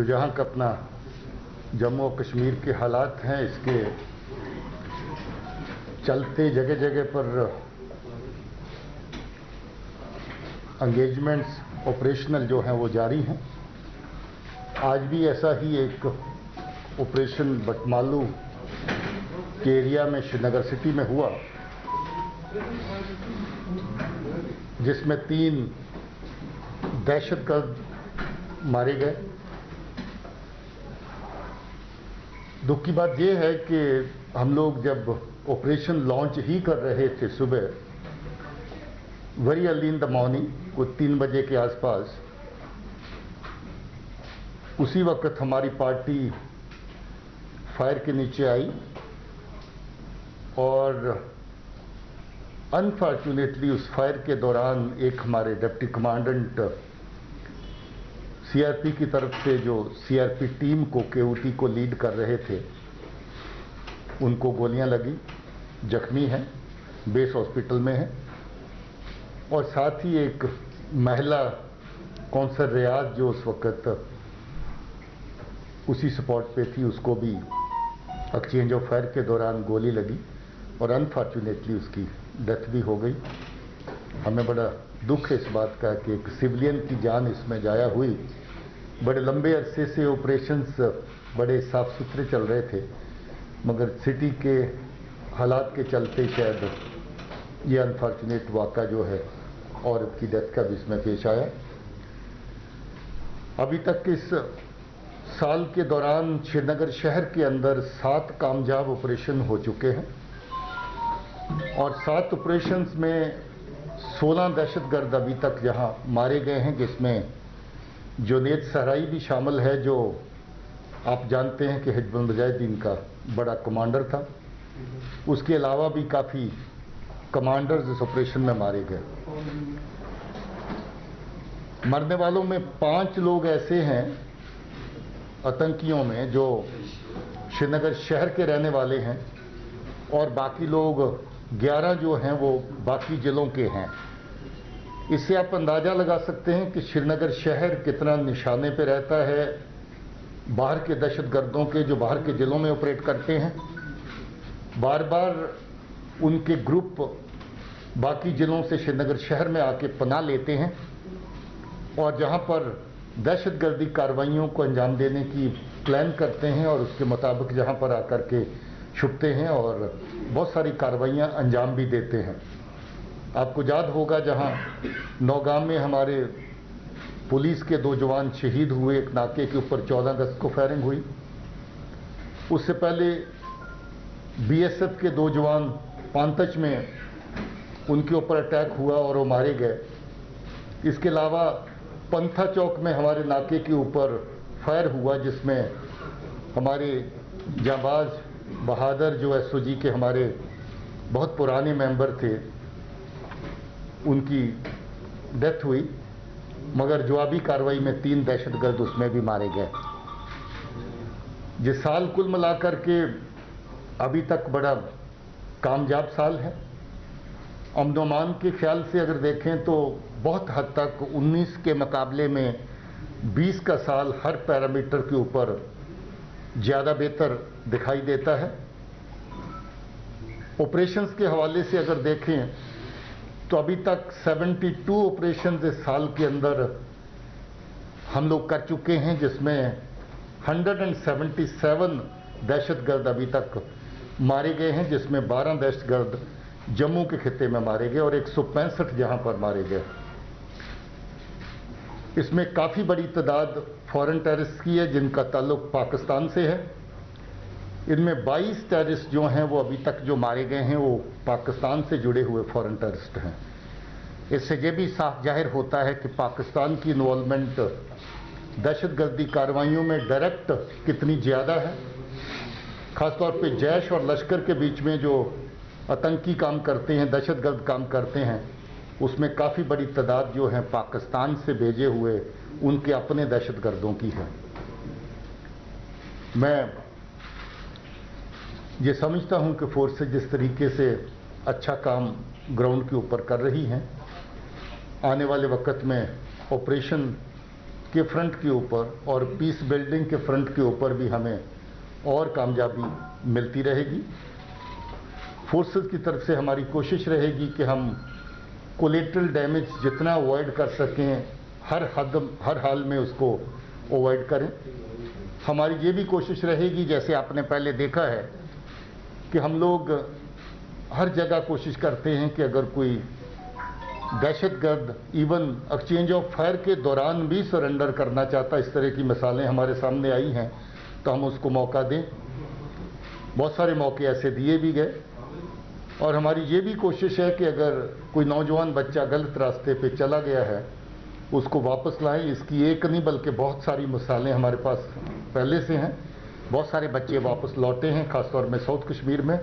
जो जहाँ का अपना जम्मू और कश्मीर के हालात हैं, इसके चलते जगह जगह पर एंगेजमेंट्स ऑपरेशनल जो हैं वो जारी हैं। आज भी ऐसा ही एक ऑपरेशन बटमालू के एरिया में श्रीनगर सिटी में हुआ, जिसमें 3 दहशतगर्द मारे गए। दुख की बात यह है कि हम लोग जब ऑपरेशन लॉन्च ही कर रहे थे सुबह, very early in the morning, कुछ 3 बजे के आसपास, उसी वक्त हमारी पार्टी फायर के नीचे आई और अनफॉर्चुनेटली उस फायर के दौरान एक हमारे डिप्टी कमांडेंट सीआरपी की तरफ से, जो सीआरपी टीम को केओटी को लीड कर रहे थे, उनको गोलियां लगी, जख्मी हैं, बेस हॉस्पिटल में है। और साथ ही एक महिला कौंसल रियाज जो उस वक्त उसी स्पॉट पे थी, उसको भी एक्सचेंज ऑफ फायर के दौरान गोली लगी और अनफॉर्चुनेटली उसकी डेथ भी हो गई। हमें बड़ा दुख है इस बात का कि एक सिविलियन की जान इसमें जाया हुई। बड़े लंबे अरसे से ऑपरेशंस बड़े साफ सुथरे चल रहे थे, मगर सिटी के हालात के चलते शायद ये अनफॉर्चुनेट वाक़ा जो है औरत की डेथ का भी इसमें पेश आया। अभी तक इस साल के दौरान श्रीनगर शहर के अंदर 7 कामयाब ऑपरेशन हो चुके हैं और 7 ऑपरेशंस में 16 दहशतगर्द अभी तक जहां मारे गए हैं, जिसमें जुनैद सहराई भी शामिल है, जो आप जानते हैं कि हिजबुल मुजाहिदीन का बड़ा कमांडर था। उसके अलावा भी काफ़ी कमांडर्स इस ऑपरेशन में मारे गए। मरने वालों में 5 लोग ऐसे हैं आतंकियों में जो श्रीनगर शहर के रहने वाले हैं और बाकी लोग 11 जो हैं वो बाकी जिलों के हैं। इससे आप अंदाज़ा लगा सकते हैं कि श्रीनगर शहर कितना निशाने पे रहता है बाहर के दहशतगर्दों के, जो बाहर के जिलों में ऑपरेट करते हैं। बार बार उनके ग्रुप बाकी जिलों से श्रीनगर शहर में आके पनाह लेते हैं और जहां पर दहशतगर्दी कार्रवाइयों को अंजाम देने की प्लान करते हैं और उसके मुताबिक जहां पर आकर के छुपते हैं और बहुत सारी कार्रवाइयां अंजाम भी देते हैं। आपको याद होगा जहां नौगाम में हमारे पुलिस के 2 जवान शहीद हुए, एक नाके के ऊपर 14 अगस्त को फायरिंग हुई। उससे पहले बीएसएफ के 2 जवान पांतच में उनके ऊपर अटैक हुआ और वो मारे गए। इसके अलावा पंथा चौक में हमारे नाके के ऊपर फायर हुआ, जिसमें हमारे जाबाज बहादुर जो एसओजी के हमारे बहुत पुराने मेंबर थे, उनकी डेथ हुई, मगर जवाबी कार्रवाई में 3 दहशतगर्द उसमें भी मारे गए। ये साल कुल मिलाकर के अभी तक बड़ा कामयाब साल है। अमन व अमान के ख्याल से अगर देखें तो बहुत हद तक 19 के मुकाबले में 20 का साल हर पैरामीटर के ऊपर ज़्यादा बेहतर दिखाई देता है। ऑपरेशंस के हवाले से अगर देखें तो अभी तक 72 ऑपरेशंस इस साल के अंदर हम लोग कर चुके हैं, जिसमें 177 दहशतगर्द अभी तक मारे गए हैं, जिसमें 12 दहशतगर्द जम्मू के खिते में मारे गए और 165 जहां पर मारे गए। इसमें काफ़ी बड़ी तादाद फॉरेन टेररिस्ट की है जिनका ताल्लुक पाकिस्तान से है। इनमें 22 टेररिस्ट जो हैं वो अभी तक जो मारे गए हैं वो पाकिस्तान से जुड़े हुए फॉरेन टेररिस्ट हैं। इससे ये भी साफ जाहिर होता है कि पाकिस्तान की इन्वॉल्वमेंट दहशतगर्दी कार्रवाइयों में डायरेक्ट कितनी ज़्यादा है। ख़ासतौर पे जैश और लश्कर के बीच में जो आतंकी काम करते हैं, दहशतगर्द काम करते हैं, उसमें काफ़ी बड़ी तादाद जो है पाकिस्तान से भेजे हुए उनके अपने दहशतगर्दों की है। मैं ये समझता हूं कि फोर्सेस जिस तरीके से अच्छा काम ग्राउंड के ऊपर कर रही हैं, आने वाले वक्त में ऑपरेशन के फ्रंट के ऊपर और पीस बिल्डिंग के फ्रंट के ऊपर भी हमें और कामयाबी मिलती रहेगी। फोर्सेस की तरफ से हमारी कोशिश रहेगी कि हम कोलेटरल डैमेज जितना अवॉइड कर सकें हर हाल में उसको अवॉइड करें। हमारी ये भी कोशिश रहेगी, जैसे आपने पहले देखा है कि हम लोग हर जगह कोशिश करते हैं कि अगर कोई दहशतगर्द इवन एक्सचेंज ऑफ फायर के दौरान भी सरेंडर करना चाहता, इस तरह की मिसालें हमारे सामने आई हैं, तो हम उसको मौका दें। बहुत सारे मौके ऐसे दिए भी गए। और हमारी ये भी कोशिश है कि अगर कोई नौजवान बच्चा गलत रास्ते पे चला गया है उसको वापस लाएं। इसकी एक नहीं बल्कि बहुत सारी मिसालें हमारे पास पहले से हैं। बहुत सारे बच्चे वापस लौटे हैं, ख़ासतौर में साउथ कश्मीर में।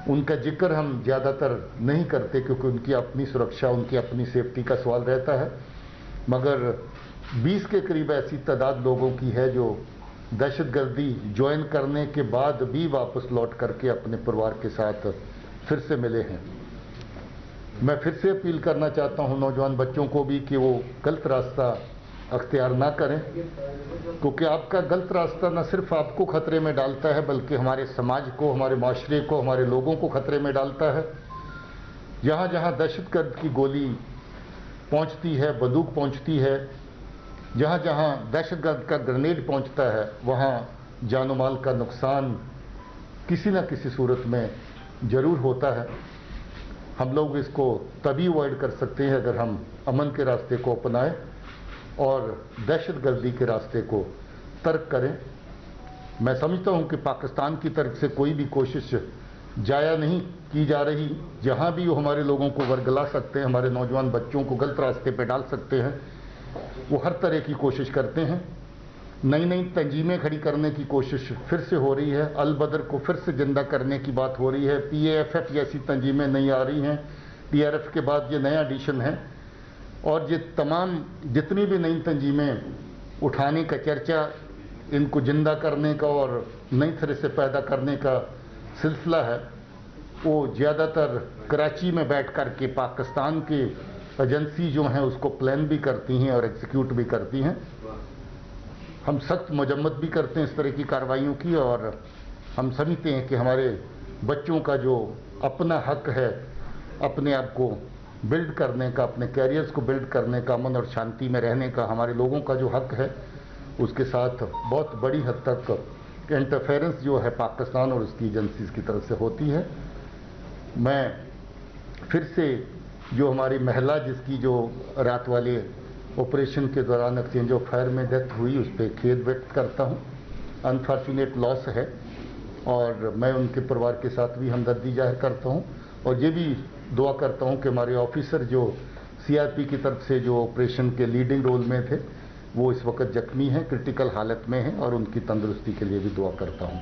उनका जिक्र हम ज़्यादातर नहीं करते क्योंकि उनकी अपनी सुरक्षा, उनकी अपनी सेफ्टी का सवाल रहता है, मगर 20 के करीब ऐसी तादाद लोगों की है जो दहशतगर्दी ज्वाइन करने के बाद भी वापस लौट करके अपने परिवार के साथ फिर से मिले हैं। मैं फिर से अपील करना चाहता हूं नौजवान बच्चों को भी कि वो गलत रास्ता अख्तियार ना करें, क्योंकि आपका गलत रास्ता न सिर्फ आपको खतरे में डालता है बल्कि हमारे समाज को, हमारे माशरे को, हमारे लोगों को खतरे में डालता है। जहाँ जहाँ दहशतगर्द की गोली पहुँचती है, बंदूक पहुँचती है, जहाँ जहाँ दहशतगर्द का ग्रेनेड पहुँचता है, वहाँ जानो माल का नुकसान किसी न किसी सूरत में ज़रूर होता है। हम लोग इसको तभी अवॉइड कर सकते हैं अगर हम अमन के रास्ते को अपनाएं और दहशतगर्दी के रास्ते को तर्क करें। मैं समझता हूं कि पाकिस्तान की तरफ से कोई भी कोशिश जाया नहीं की जा रही। जहां भी वो हमारे लोगों को वर्गला सकते हैं, हमारे नौजवान बच्चों को गलत रास्ते पे डाल सकते हैं, वो हर तरह की कोशिश करते हैं। नई नई तंजीमें खड़ी करने की कोशिश फिर से हो रही है। अल बदर को फिर से जिंदा करने की बात हो रही है। PAFF जैसी तंजीमें नहीं आ रही हैं। TRF के बाद ये नया एडिशन है और ये तमाम जितनी भी नई तंजीमें उठाने का चर्चा, इनको जिंदा करने का और नई तरह से पैदा करने का सिलसिला है, वो ज़्यादातर कराची में बैठ कर के पाकिस्तान के एजेंसी जो हैं उसको प्लान भी करती हैं और एग्जीक्यूट भी करती हैं। हम सख्त मजम्मत भी करते हैं इस तरह की कार्रवाइयों की और हम समझते हैं कि हमारे बच्चों का जो अपना हक है अपने आप को बिल्ड करने का, अपने कैरियर्स को बिल्ड करने का, अमन और शांति में रहने का, हमारे लोगों का जो हक है, उसके साथ बहुत बड़ी हद तक इंटरफेरेंस जो है पाकिस्तान और उसकी एजेंसीज की तरफ से होती है। मैं फिर से जो हमारी महिला जिसकी जो रात वाले ऑपरेशन के दौरान एक्सचेंज ऑफ फायर में डेथ हुई, उस पर खेद व्यक्त करता हूँ। अनफॉर्चुनेट लॉस है और मैं उनके परिवार के साथ भी हमदर्दी जाहिर करता हूँ और ये भी दुआ करता हूँ कि हमारे ऑफिसर जो CRP की तरफ से जो ऑपरेशन के लीडिंग रोल में थे वो इस वक्त जख्मी हैं, क्रिटिकल हालत में हैं और उनकी तंदुरुस्ती के लिए भी दुआ करता हूँ।